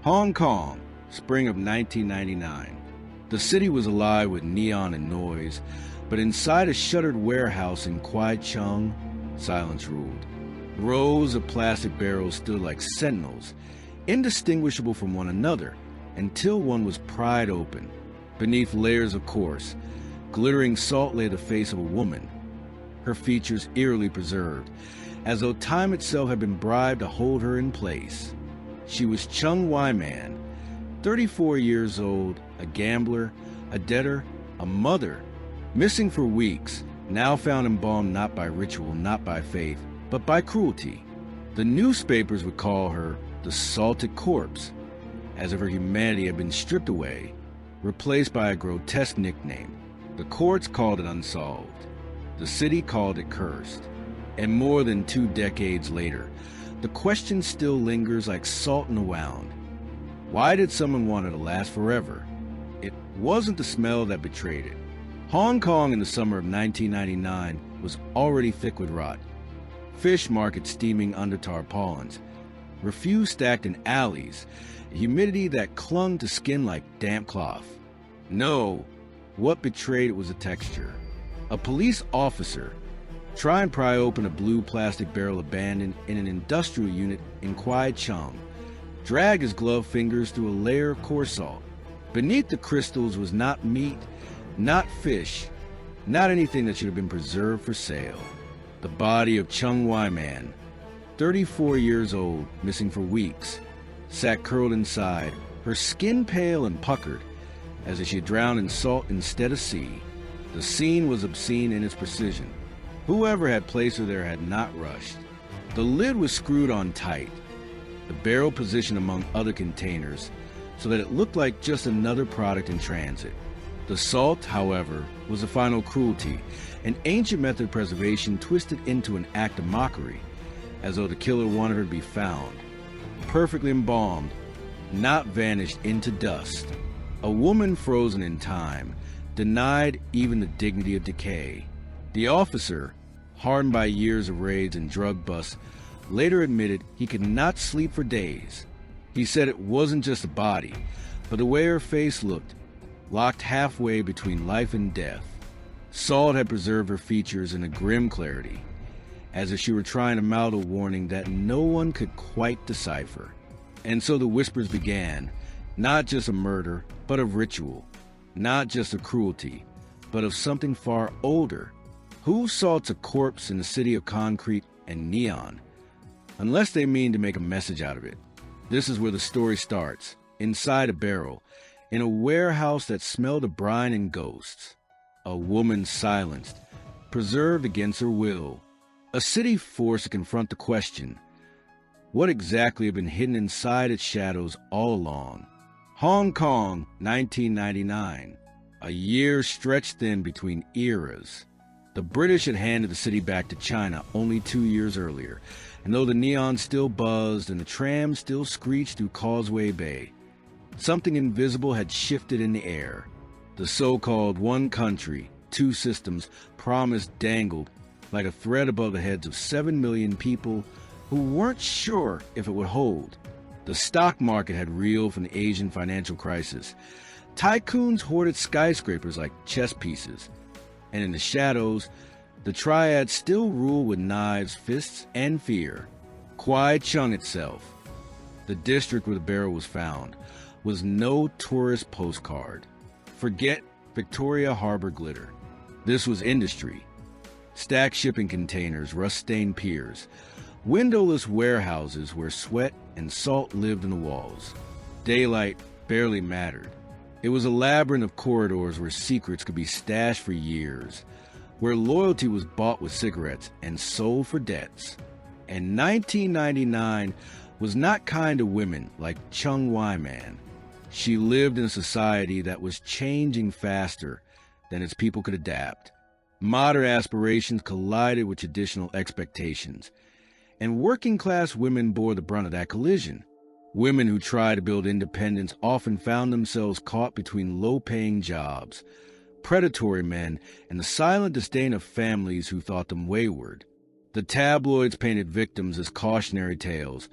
Hong Kong, spring of 1999. The city was alive with neon and noise, but inside a shuttered warehouse in Cheung, silence ruled. Rows of plastic barrels stood like sentinels, indistinguishable from one another, until one was pried open. Beneath layers of coarse, glittering salt lay the face of a woman, her features eerily preserved, as though time itself had been bribed to hold her in place. She was Cheung Wai-man, 34 years old, a gambler, a debtor, a mother, missing for weeks, now found embalmed not by ritual, not by faith, but by cruelty. The newspapers would call her the salted corpse, as if her humanity had been stripped away, replaced by a grotesque nickname. The courts called it Unsolved. The city called it cursed. And more than 2 decades later, the question still lingers like salt in a wound. Why did someone want it to last forever? It wasn't the smell that betrayed it. Hong Kong in the summer of 1999 was already thick with rot. Fish markets steaming under tarpaulins, refuse stacked in alleys, humidity that clung to skin like damp cloth. No, what betrayed it was a texture. A police officer try and pry open a blue plastic barrel abandoned in an industrial unit in Cheung, dragged his gloved fingers through a layer of coarse salt. Beneath the crystals was not meat, not fish, not anything that should have been preserved for sale. The body of Cheung Wai-man, 34 years old, missing for weeks, sat curled inside, her skin pale and puckered, as if she drowned in salt instead of sea. The scene was obscene in its precision. Whoever had placed her there had not rushed. The lid was screwed on tight, the barrel positioned among other containers, so that it looked like just another product in transit. The salt, however, was a final cruelty, an ancient method of preservation twisted into an act of mockery, as though the killer wanted her to be found, perfectly embalmed, not vanished into dust. A woman frozen in time, denied even the dignity of decay. The officer, hardened by years of raids and drug busts, later admitted he could not sleep for days. He said it wasn't just the body, but the way her face looked, locked halfway between life and death. Salt had preserved her features in a grim clarity, as if she were trying to mouth a warning that no one could quite decipher. And so the whispers began, not just of murder, but of ritual, not just of cruelty, but of something far older. Who salts a corpse in a city of concrete and neon? Unless they mean to make a message out of it. This is where the story starts, inside a barrel, in a warehouse that smelled of brine and ghosts. A woman silenced, preserved against her will. A city forced to confront the question, what exactly had been hidden inside its shadows all along? Hong Kong, 1999. A year stretched thin between eras. The British had handed the city back to China only 2 years earlier, and though the neon still buzzed and the tram still screeched through Causeway Bay, something invisible had shifted in the air. The so-called one country, two systems promise dangled like a thread above the heads of 7 million people who weren't sure if it would hold. The stock market had reeled from the Asian financial crisis. Tycoons hoarded skyscrapers like chess pieces. And in the shadows, the triad still ruled with knives, fists, and fear. Cheung itself, the district where the barrel was found, was no tourist postcard. Forget Victoria Harbor glitter. This was industry. Stacked shipping containers, rust-stained piers, windowless warehouses where sweat and salt lived in the walls. Daylight barely mattered. It was a labyrinth of corridors where secrets could be stashed for years, where loyalty was bought with cigarettes and sold for debts. And 1999 was not kind to women like Cheung Wai-man. She lived in a society that was changing faster than its people could adapt. Modern aspirations collided with traditional expectations, and working-class women bore the brunt of that collision. Women who tried to build independence often found themselves caught between low-paying jobs, predatory men, and the silent disdain of families who thought them wayward. The tabloids painted victims as cautionary tales.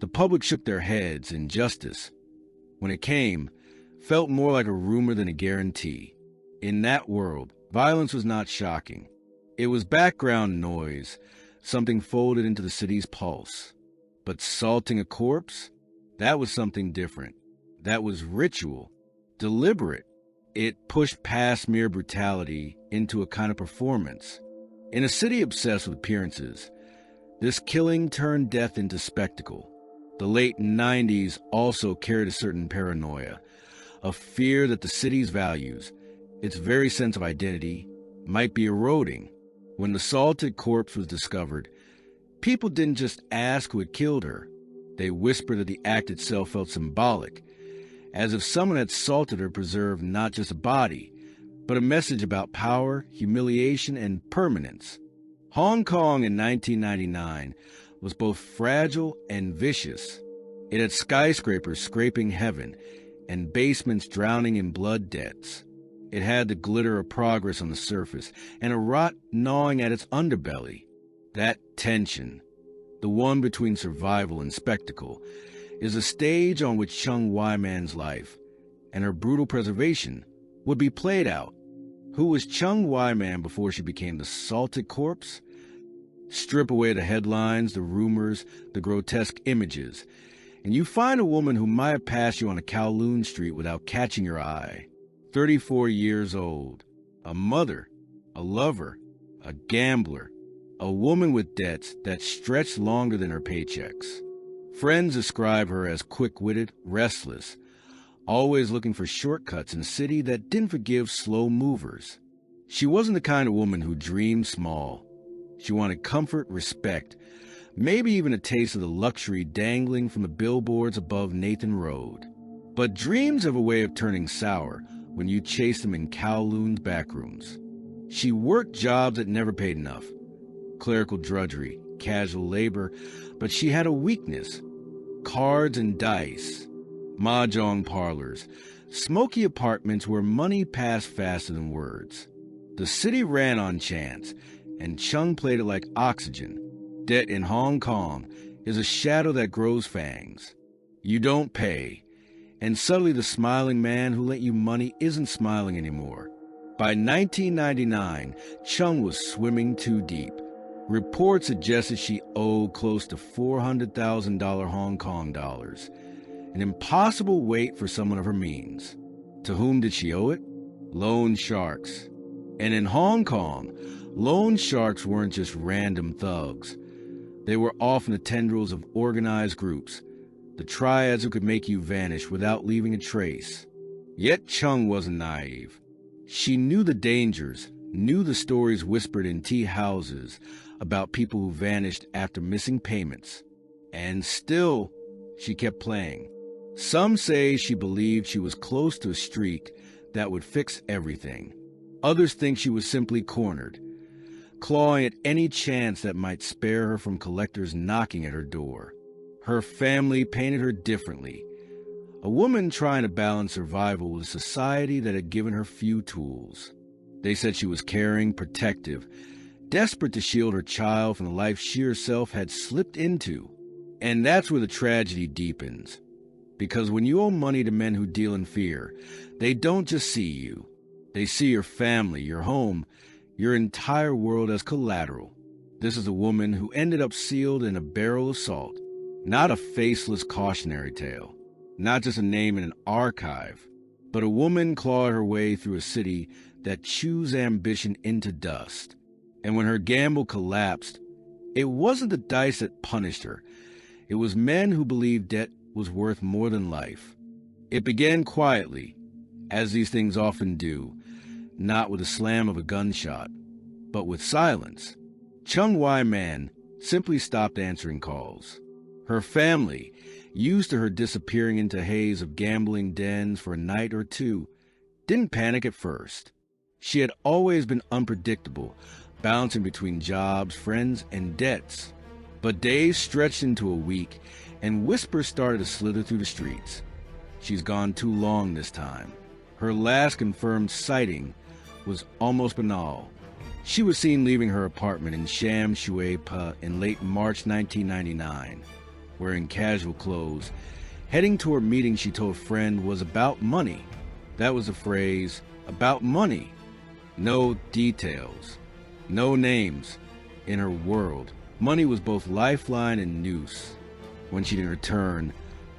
The public shook their heads in justice, when it came, felt more like a rumor than a guarantee. In that world, violence was not shocking. It was background noise, something folded into the city's pulse. But salting a corpse? That was something different. That was ritual, deliberate. It pushed past mere brutality into a kind of performance. In a city obsessed with appearances, this killing turned death into spectacle. The late 90s also carried a certain paranoia, a fear that the city's values, its very sense of identity, might be eroding. When the salted corpse was discovered, people didn't just ask who had killed her. They whispered that the act itself felt symbolic, as if someone had salted her preserved not just a body, but a message about power, humiliation, and permanence. Hong Kong in 1999 was both fragile and vicious. It had skyscrapers scraping heaven and basements drowning in blood debts. It had the glitter of progress on the surface and a rot gnawing at its underbelly. That tension, the one between survival and spectacle, is a stage on which Cheung Wai-man's life and her brutal preservation would be played out. Who was Cheung Wai-man before she became the salted corpse? Strip away the headlines, the rumors, the grotesque images, and you find a woman who might have passed you on a Kowloon street without catching your eye. 34 years old, a mother, a lover, a gambler, a woman with debts that stretched longer than her paychecks. Friends describe her as quick-witted, restless, always looking for shortcuts in a city that didn't forgive slow movers. She wasn't the kind of woman who dreamed small. She wanted comfort, respect, maybe even a taste of the luxury dangling from the billboards above Nathan Road. But dreams have a way of turning sour when you chase them in Kowloon's backrooms. She worked jobs that never paid enough, clerical drudgery, casual labor, but she had a weakness: cards and dice, mahjong parlors, smoky apartments where money passed faster than words. The city ran on chance, and Cheung played it like oxygen. Debt in Hong Kong is a shadow that grows fangs. You don't pay, and suddenly the smiling man who lent you money isn't smiling anymore. By 1999, Cheung was swimming too deep. Reports suggested she owed close to $400,000 Hong Kong dollars, an impossible weight for someone of her means. To whom did she owe it? Loan sharks. And in Hong Kong, loan sharks weren't just random thugs. They were often the tendrils of organized groups, the triads who could make you vanish without leaving a trace. Yet Cheung wasn't naive. She knew the dangers, knew the stories whispered in tea houses about people who vanished after missing payments. And still, she kept playing. Some say she believed she was close to a streak that would fix everything. Others think she was simply cornered, clawing at any chance that might spare her from collectors knocking at her door. Her family painted her differently, a woman trying to balance survival with a society that had given her few tools. They said she was caring, protective, desperate to shield her child from the life she herself had slipped into. And that's where the tragedy deepens. Because when you owe money to men who deal in fear, they don't just see you. They see your family, your home, your entire world as collateral. This is a woman who ended up sealed in a barrel of salt. Not a faceless cautionary tale. Not just a name in an archive. But a woman clawed her way through a city that chews ambition into dust. And when her gamble collapsed, it wasn't the dice that punished her. It was men who believed debt was worth more than life. It began quietly, as these things often do, not with the slam of a gunshot, but with silence. Cheung Wai-man simply stopped answering calls. Her family, used to her disappearing into a haze of gambling dens for a night or two, didn't panic at first. She had always been unpredictable, bouncing between jobs, friends, and debts. But days stretched into a week, and whispers started to slither through the streets. She's gone too long this time. Her last confirmed sighting was almost banal. She was seen leaving her apartment in Sham Shui Pa in late March 1999, wearing casual clothes Heading to a meeting she told a friend was about money. That was the phrase, about money. No details, no names. In her world, money was both lifeline and noose. When she didn't return,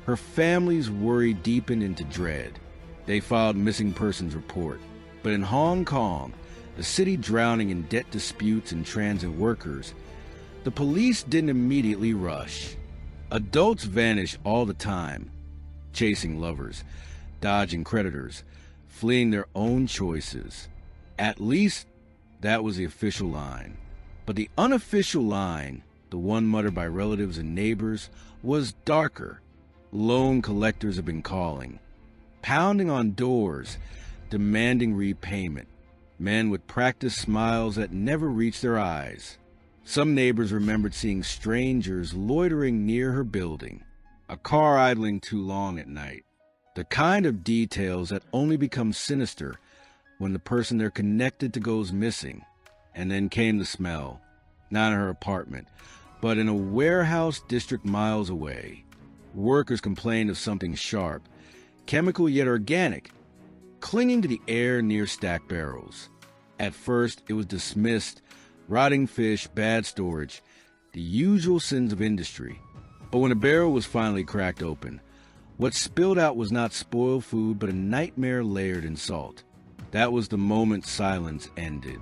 her family's worry deepened into dread. They filed missing persons report. But in Hong Kong, a city drowning in debt disputes and transit workers, the police didn't immediately rush. Adults vanish all the time, chasing lovers, dodging creditors, fleeing their own choices. At least that was the official line. But the unofficial line, the one muttered by relatives and neighbors, was darker. Loan collectors have been calling, pounding on doors, demanding repayment. Men with practiced smiles that never reached their eyes. Some neighbors remembered seeing strangers loitering near her building, a car idling too long at night. The kind of details that only become sinister when the person they're connected to goes missing. And then came the smell, not in her apartment, but in a warehouse district miles away. Workers complained of something sharp, chemical yet organic, clinging to the air near stacked barrels. At first, it was dismissed: rotting fish, bad storage, the usual sins of industry. But when a barrel was finally cracked open, what spilled out was not spoiled food, but a nightmare layered in salt. That was the moment silence ended.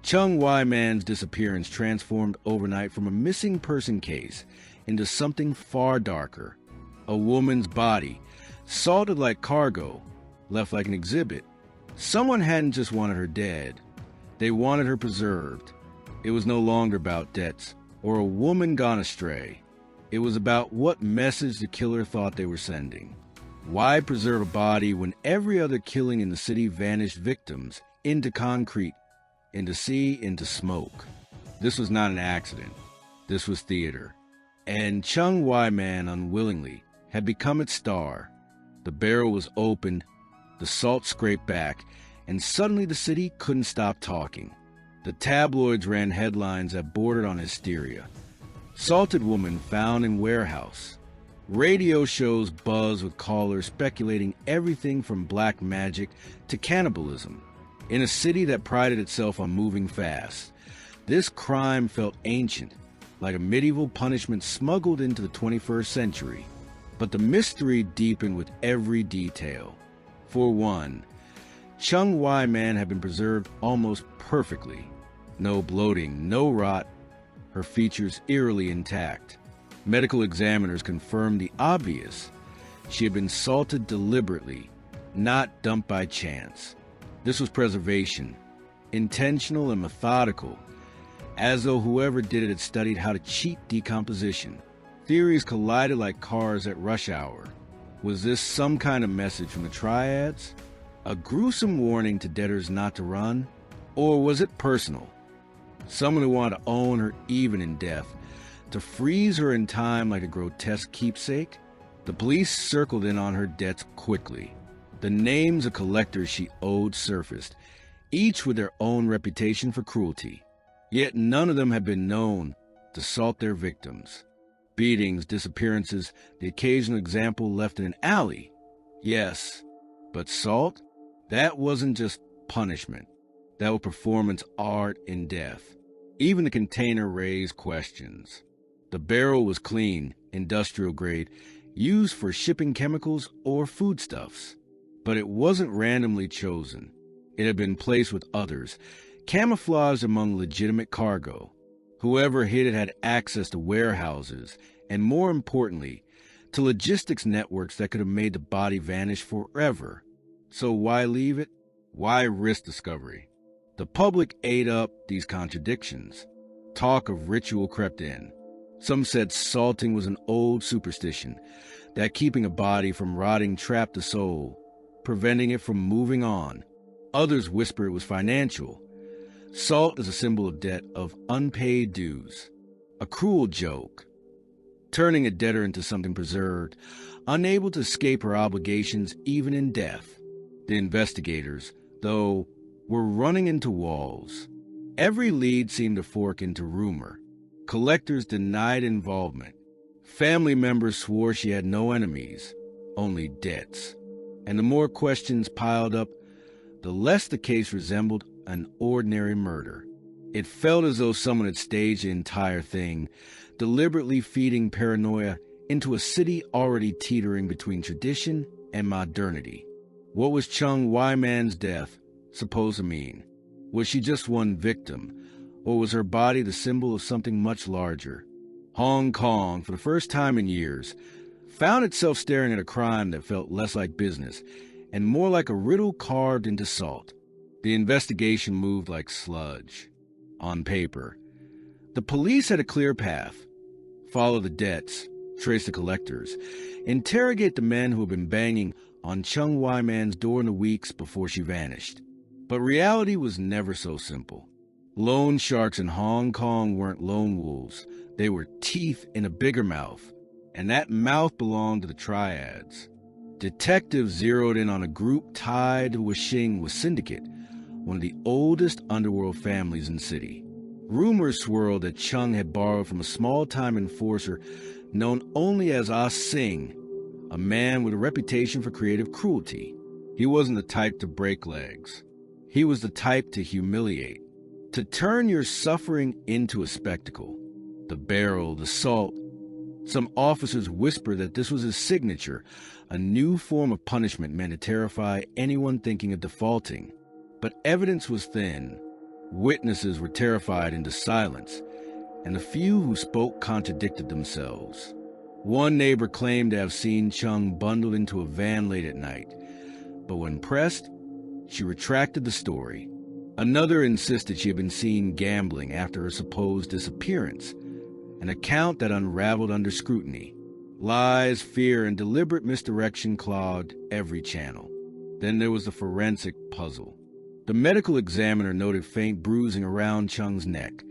Cheung Wai-man's disappearance transformed overnight from a missing person case into something far darker. A woman's body, salted like cargo, left like an exhibit. Someone hadn't just wanted her dead. They wanted her preserved. It was no longer about debts or a woman gone astray. It was about what message the killer thought they were sending. Why preserve a body when every other killing in the city vanished victims into concrete, into sea, into smoke? This was not an accident. This was theater. And Cheung Wai-man unwillingly had become its star. The barrel was opened, the salt scraped back, and suddenly the city couldn't stop talking. The tabloids ran headlines that bordered on hysteria. Salted woman found in warehouse. Radio shows buzzed with callers speculating everything from black magic to cannibalism. In a city that prided itself on moving fast, this crime felt ancient, like a medieval punishment smuggled into the 21st century. But the mystery deepened with every detail. For one, Cheung Wai-man had been preserved almost perfectly. No bloating, no rot, her features eerily intact. Medical examiners confirmed the obvious. She had been salted deliberately, not dumped by chance. This was preservation, intentional and methodical, as though whoever did it had studied how to cheat decomposition. Theories collided like cars at rush hour. Was this some kind of message from the triads? A gruesome warning to debtors not to run? Or was it personal? Someone who wanted to own her even in death, to freeze her in time like a grotesque keepsake? The police circled in on her debts quickly. The names of collectors she owed surfaced, each with their own reputation for cruelty. Yet none of them had been known to salt their victims. Beatings, disappearances, the occasional example left in an alley. Yes, but salt? That wasn't just punishment. That was performance art in death. Even the container raised questions. The barrel was clean, industrial grade, used for shipping chemicals or foodstuffs. But it wasn't randomly chosen. It had been placed with others, camouflaged among legitimate cargo. Whoever hid it had access to warehouses, and more importantly, to logistics networks that could have made the body vanish forever. So why leave it? Why risk discovery? The public ate up these contradictions. Talk of ritual crept in. Some said salting was an old superstition, that keeping a body from rotting trapped the soul, preventing it from moving on. Others whispered it was financial. Salt is a symbol of debt, of unpaid dues. A cruel joke, turning a debtor into something preserved, unable to escape her obligations even in death. The investigators, though, were running into walls. Every lead seemed to fork into rumor. Collectors denied involvement. Family members swore she had no enemies. only debts. And the more questions piled up, the less the case resembled an ordinary murder. It felt as though someone had staged the entire thing, deliberately feeding paranoia into a city already teetering between tradition and modernity. What was Cheung Wai-man's death supposed to mean? Was she just one victim, or was her body the symbol of something much larger? Hong Kong, for the first time in years, found itself staring at a crime that felt less like business and more like a riddle carved into salt. The investigation moved like sludge. On paper, the police had a clear path: follow the debts, trace the collectors, interrogate the men who had been banging on Cheung Wai-man's door in the weeks before she vanished. But reality was never so simple. Loan sharks in Hong Kong weren't lone wolves. They were teeth in a bigger mouth, and that mouth belonged to the triads. Detectives zeroed in on a group tied to Wishing Syndicate, one of the oldest underworld families in the city. Rumors swirled that Cheung had borrowed from a small-time enforcer known only as Ah Sing, a man with a reputation for creative cruelty. He wasn't the type to break legs. He was the type to humiliate, to turn your suffering into a spectacle. The barrel, the salt. Some officers whispered that this was his signature, a new form of punishment meant to terrify anyone thinking of defaulting. But evidence was thin. Witnesses were terrified into silence, and the few who spoke contradicted themselves. One neighbor claimed to have seen Cheung bundled into a van late at night, but when pressed, she retracted the story. Another insisted she had been seen gambling after her supposed disappearance, an account that unraveled under scrutiny. Lies, fear, and deliberate misdirection clogged every channel. Then there was the forensic puzzle. The medical examiner noted faint bruising around Cheung's neck,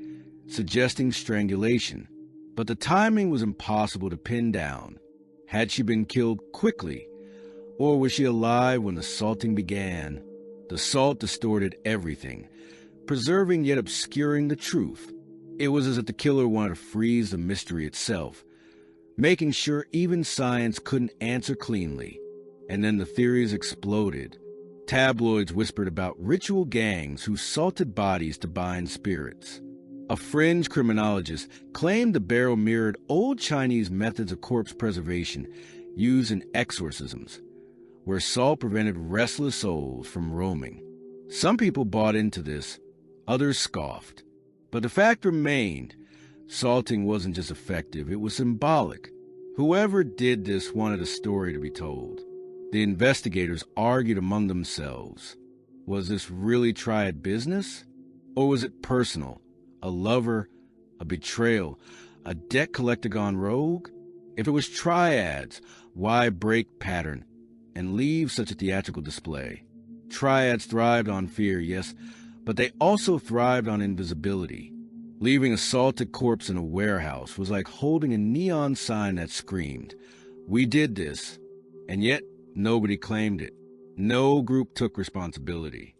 suggesting strangulation, but the timing was impossible to pin down. Had she been killed quickly, or was she alive when the salting began? The salt distorted everything, preserving yet obscuring the truth. It was as if the killer wanted to freeze the mystery itself, making sure even science couldn't answer cleanly. And then the theories exploded. Tabloids whispered about ritual gangs who salted bodies to bind spirits. A fringe criminologist claimed the barrel mirrored old Chinese methods of corpse preservation used in exorcisms, where salt prevented restless souls from roaming. Some people bought into this, others scoffed. But the fact remained, salting wasn't just effective, it was symbolic. Whoever did this wanted a story to be told. The investigators argued among themselves. Was this really triad business? Or was it personal? A lover, a betrayal, a debt collector gone rogue? If it was triads, why break pattern and leave such a theatrical display? Triads thrived on fear, yes, but they also thrived on invisibility. Leaving a salted corpse in a warehouse was like holding a neon sign that screamed, "We did this," and yet nobody claimed it. No group took responsibility.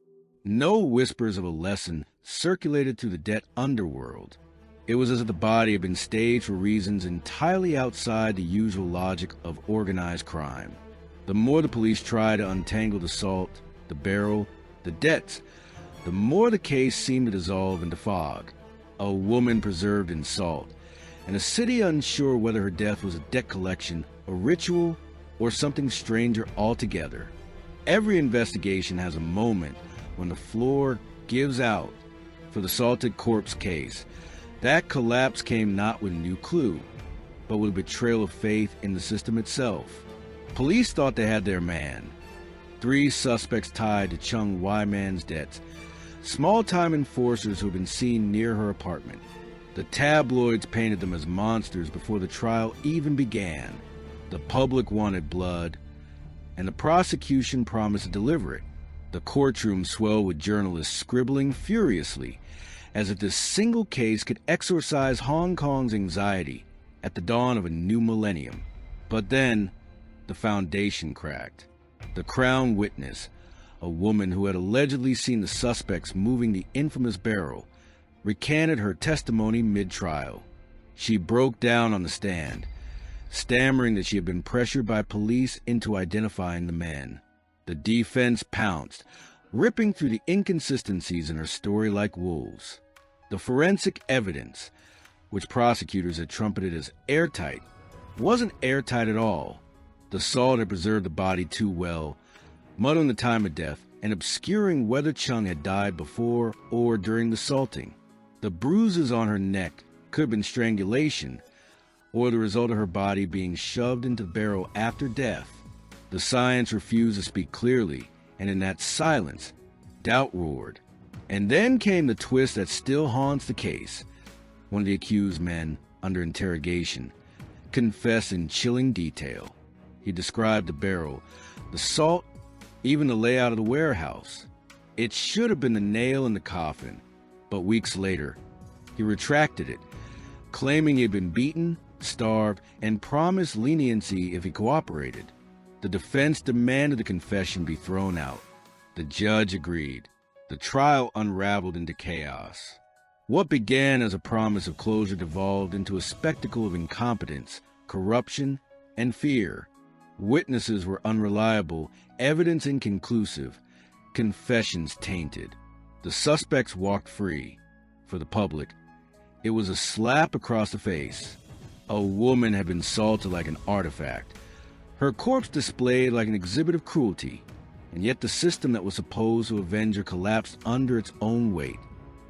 No whispers of a lesson circulated through the debt underworld. It was as if the body had been staged for reasons entirely outside the usual logic of organized crime. The more the police tried to untangle the salt, the barrel, the debts, the more the case seemed to dissolve into fog. A woman preserved in salt, and a city unsure whether her death was a debt collection, a ritual, or something stranger altogether. Every investigation has a moment when the floor gives out for the salted corpse case. That collapse came not with a new clue, but with a betrayal of faith in the system itself. Police thought they had their man. 3 suspects tied to Cheung Wai-man's debts, small-time enforcers who had been seen near her apartment. The tabloids painted them as monsters before the trial even began. The public wanted blood, and the prosecution promised to deliver it. The courtroom swelled with journalists scribbling furiously, as if this single case could exorcise Hong Kong's anxiety at the dawn of a new millennium. But then, the foundation cracked. The crown witness, a woman who had allegedly seen the suspects moving the infamous barrel, recanted her testimony mid-trial. She broke down on the stand, stammering that she had been pressured by police into identifying the men. The defense pounced, ripping through the inconsistencies in her story like wolves. The forensic evidence, which prosecutors had trumpeted as airtight, wasn't airtight at all. The salt had preserved the body too well, muddling the time of death and obscuring whether Cheung had died before or during the salting. The bruises on her neck could have been strangulation, or the result of her body being shoved into the barrel after death. The science refused to speak clearly, and in that silence, doubt roared. And then came the twist that still haunts the case. One of the accused men, under interrogation, confessed in chilling detail. He described the barrel, the salt, even the layout of the warehouse. It should have been the nail in the coffin, but weeks later, he retracted it, claiming he had been beaten, starved, and promised leniency if he cooperated. The defense demanded the confession be thrown out. The judge agreed. The trial unraveled into chaos. What began as a promise of closure devolved into a spectacle of incompetence, corruption, and fear. Witnesses were unreliable, evidence inconclusive, confessions tainted. The suspects walked free. For the public, it was a slap across the face. A woman had been salted like an artifact, her corpse displayed like an exhibit of cruelty, and yet the system that was supposed to avenge her collapsed under its own weight.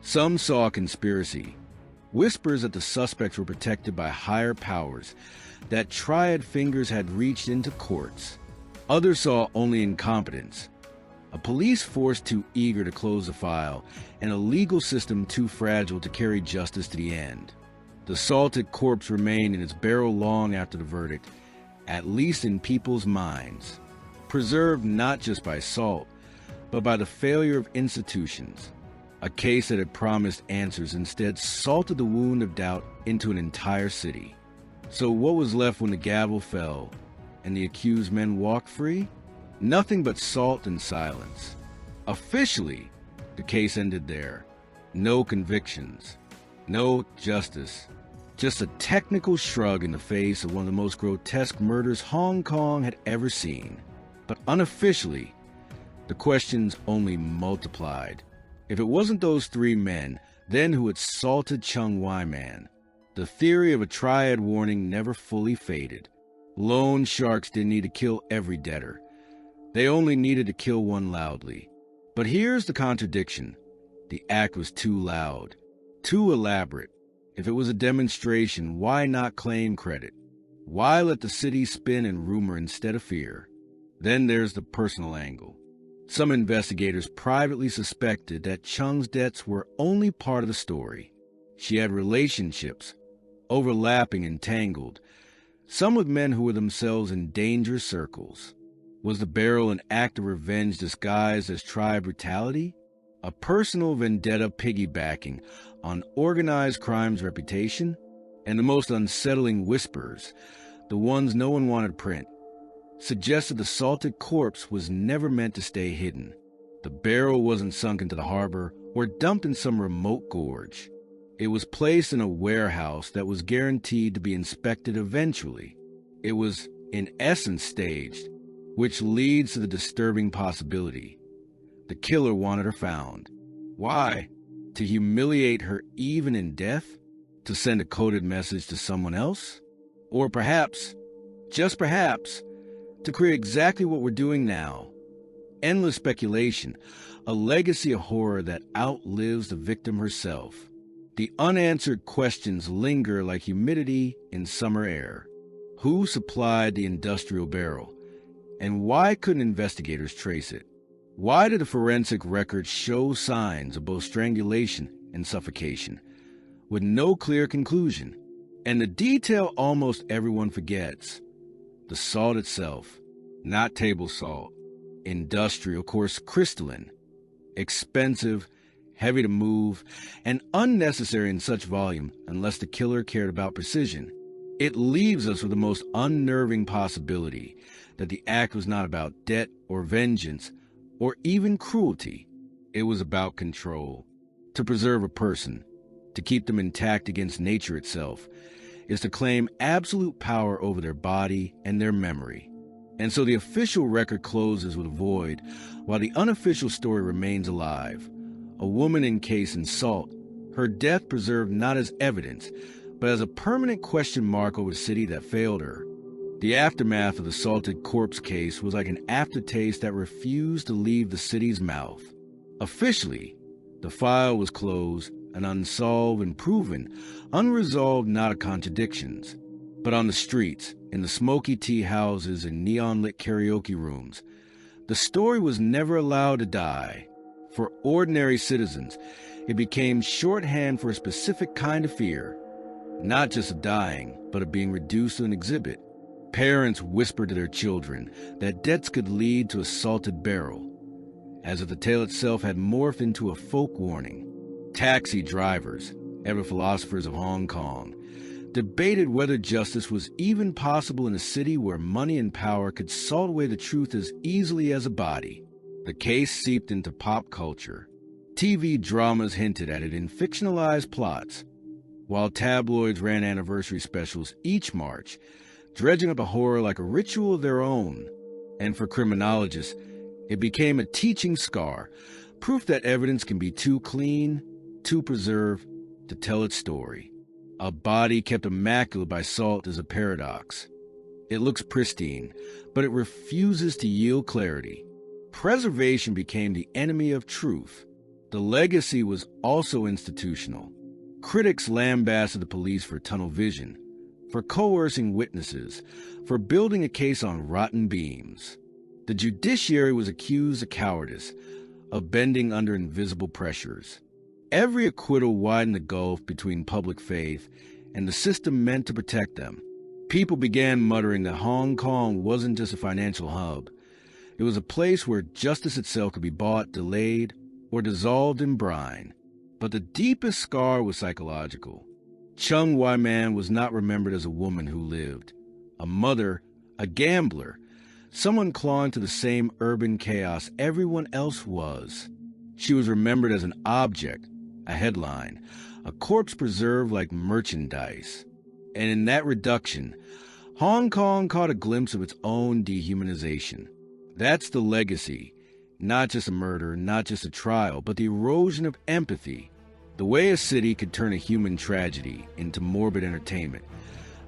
Some saw a conspiracy, whispers that the suspects were protected by higher powers, that triad fingers had reached into courts. Others saw only incompetence, a police force too eager to close the file, and a legal system too fragile to carry justice to the end. The salted corpse remained in its barrel long after the verdict, at least in people's minds, preserved not just by salt, but by the failure of institutions. A case that had promised answers instead salted the wound of doubt into an entire city. So what was left when the gavel fell and the accused men walked free? Nothing but salt and silence. Officially, the case ended there. No convictions, no justice. Just a technical shrug in the face of one of the most grotesque murders Hong Kong had ever seen. But unofficially, the questions only multiplied. If it wasn't those three men, then who had salted Cheung Wai-man? The theory of a triad warning never fully faded. Loan sharks didn't need to kill every debtor. They only needed to kill one loudly. But here's the contradiction. The act was too loud, too elaborate. If it was a demonstration, why not claim credit? Why let the city spin in rumor instead of fear? Then there's the personal angle. Some investigators privately suspected that Cheung's debts were only part of the story. She had relationships, overlapping and tangled, some with men who were themselves in dangerous circles. Was the barrel an act of revenge disguised as tribe brutality? A personal vendetta piggybacking on organized crime's reputation? And the most unsettling whispers, the ones no one wanted print, suggested the salted corpse was never meant to stay hidden. The barrel wasn't sunk into the harbor or dumped in some remote gorge. It was placed in a warehouse that was guaranteed to be inspected eventually. It was, in essence, staged, which leads to the disturbing possibility. The killer wanted her found. Why? To humiliate her even in death? To send a coded message to someone else? Or perhaps, just perhaps, to create exactly what we're doing now. Endless speculation, a legacy of horror that outlives the victim herself. The unanswered questions linger like humidity in summer air. Who supplied the industrial barrel? And why couldn't investigators trace it? Why did the forensic records show signs of both strangulation and suffocation, with no clear conclusion? And the detail almost everyone forgets. The salt itself, not table salt, industrial, of course, crystalline, expensive, heavy to move, and unnecessary in such volume unless the killer cared about precision. It leaves us with the most unnerving possibility that the act was not about debt or vengeance or even cruelty. It was about control, to preserve a person, to keep them intact against nature itself, is to claim absolute power over their body and their memory. And so the official record closes with a void, while the unofficial story remains alive. A woman encased in salt, her death preserved not as evidence, but as a permanent question mark over the city that failed her. The aftermath of the salted corpse case was like an aftertaste that refused to leave the city's mouth. Officially, the file was closed and unsolved and proven, unresolved not of contradictions. But on the streets, in the smoky tea houses and neon-lit karaoke rooms, the story was never allowed to die. For ordinary citizens, it became shorthand for a specific kind of fear, not just of dying, but of being reduced to an exhibit. Parents whispered to their children that debts could lead to a salted barrel, as if the tale itself had morphed into a folk warning. Taxi drivers, ever philosophers of Hong Kong, debated whether justice was even possible in a city where money and power could salt away the truth as easily as a body. The case seeped into pop culture. TV dramas hinted at it in fictionalized plots, while tabloids ran anniversary specials each March, dredging up a horror like a ritual of their own. And for criminologists, it became a teaching scar, proof that evidence can be too clean, too preserved to tell its story. A body kept immaculate by salt is a paradox. It looks pristine, but it refuses to yield clarity. Preservation became the enemy of truth. The legacy was also institutional. Critics lambasted the police for tunnel vision, for coercing witnesses, for building a case on rotten beams. The judiciary was accused of cowardice, of bending under invisible pressures. Every acquittal widened the gulf between public faith and the system meant to protect them. People began muttering that Hong Kong wasn't just a financial hub. It was a place where justice itself could be bought, delayed, or dissolved in brine. But the deepest scar was psychological. Cheung Wai-man was not remembered as a woman who lived, a mother, a gambler, someone clawing to the same urban chaos everyone else was. She was remembered as an object, a headline, a corpse preserved like merchandise. And in that reduction, Hong Kong caught a glimpse of its own dehumanization. That's the legacy, not just a murder, not just a trial, but the erosion of empathy. The way a city could turn a human tragedy into morbid entertainment,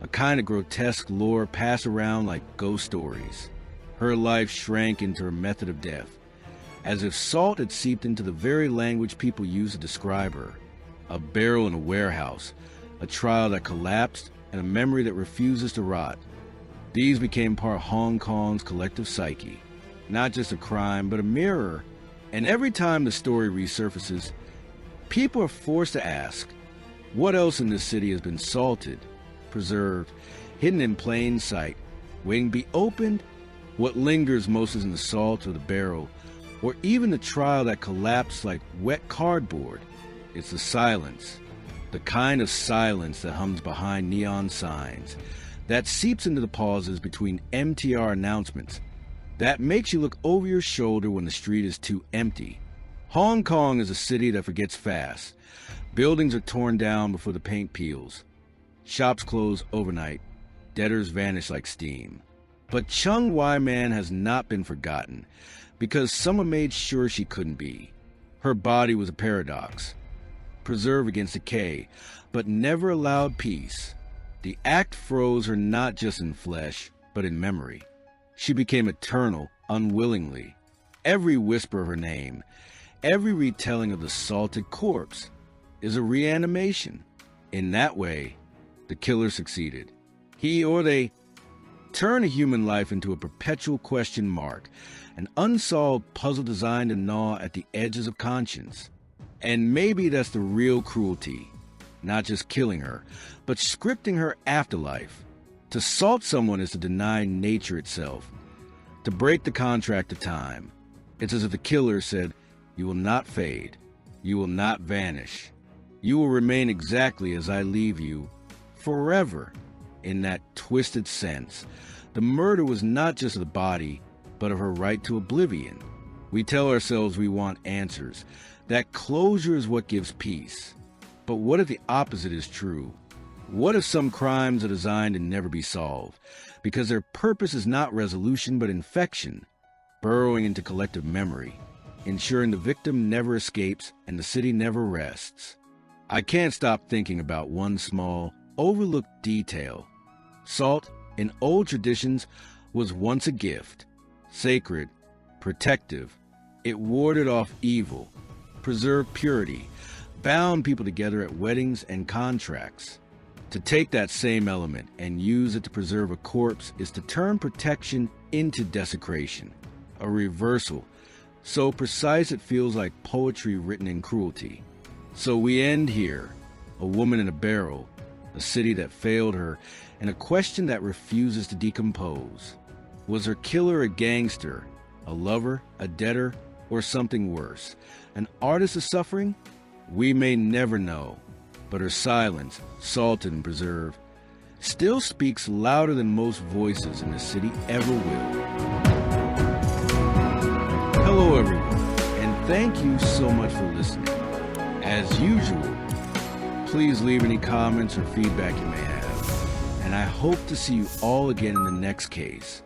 a kind of grotesque lore passed around like ghost stories. Her life shrank into her method of death, as if salt had seeped into the very language people use to describe her. A barrel in a warehouse, a trial that collapsed, and a memory that refuses to rot. These became part of Hong Kong's collective psyche, not just a crime, but a mirror. And every time the story resurfaces, people are forced to ask, what else in this city has been salted, preserved, hidden in plain sight, waiting to be opened? What lingers most isn't the salt or the barrel, or even the trial that collapsed like wet cardboard. It's the silence, the kind of silence that hums behind neon signs, that seeps into the pauses between MTR announcements, that makes you look over your shoulder when the street is too empty. Hong Kong is a city that forgets fast. Buildings are torn down before the paint peels. Shops close overnight. Debtors vanish like steam. But Cheung Wai-man has not been forgotten, because someone made sure she couldn't be. Her body was a paradox, preserved against decay, but never allowed peace. The act froze her not just in flesh, but in memory. She became eternal, unwillingly. Every whisper of her name, every retelling of the salted corpse, is a reanimation. In that way, the killer succeeded. He or they turn a human life into a perpetual question mark, an unsolved puzzle designed to gnaw at the edges of conscience. And maybe that's the real cruelty, not just killing her, but scripting her afterlife. To salt someone is to deny nature itself, to break the contract of time. It's as if the killer said, you will not fade, you will not vanish, you will remain exactly as I leave you, forever. In that twisted sense, the murder was not just of the body, but of her right to oblivion. We tell ourselves we want answers, that closure is what gives peace. But what if the opposite is true? What if some crimes are designed to never be solved, because their purpose is not resolution but infection, burrowing into collective memory, ensuring the victim never escapes and the city never rests? I can't stop thinking about one small, overlooked detail. Salt, in old traditions, was once a gift, sacred, protective. It warded off evil, preserved purity, bound people together at weddings and contracts. To take that same element and use it to preserve a corpse is to turn protection into desecration, a reversal, so precise it feels like poetry written in cruelty. So we end here, a woman in a barrel, a city that failed her, and a question that refuses to decompose. Was her killer a gangster, a lover, a debtor, or something worse? An artist of suffering? We may never know. But her silence, salted and preserved, still speaks louder than most voices in the city ever will. Hello everyone, and thank you so much for listening. As usual, please leave any comments or feedback you may have, and I hope to see you all again in the next case.